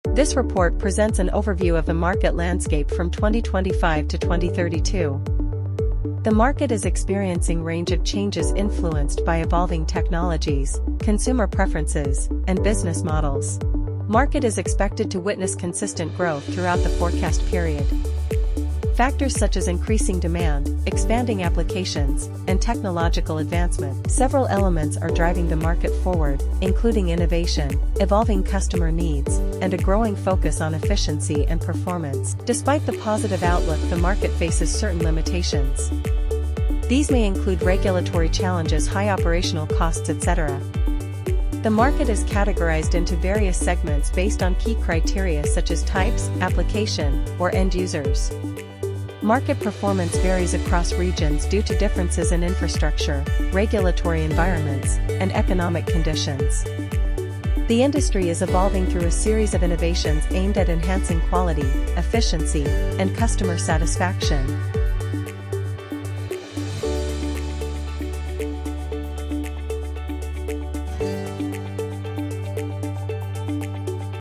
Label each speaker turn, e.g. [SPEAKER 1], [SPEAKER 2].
[SPEAKER 1] This report presents an overview of the market landscape from 2025 to 2032. The market is experiencing a range of changes influenced by evolving technologies, consumer preferences, and business models. Market is expected to witness consistent growth throughout the forecast period. Factors such as increasing demand, expanding applications, and technological advancement. Several elements are driving the market forward, including innovation, evolving customer needs, and a growing focus on efficiency and performance. Despite the positive outlook, the market faces certain limitations. These may include regulatory challenges, high operational costs, etc. The market is categorized into various segments based on key criteria such as types, application, or end users. Market performance varies across regions due to differences in infrastructure, regulatory environments, and economic conditions. The industry is evolving through a series of innovations aimed at enhancing quality, efficiency, and customer satisfaction.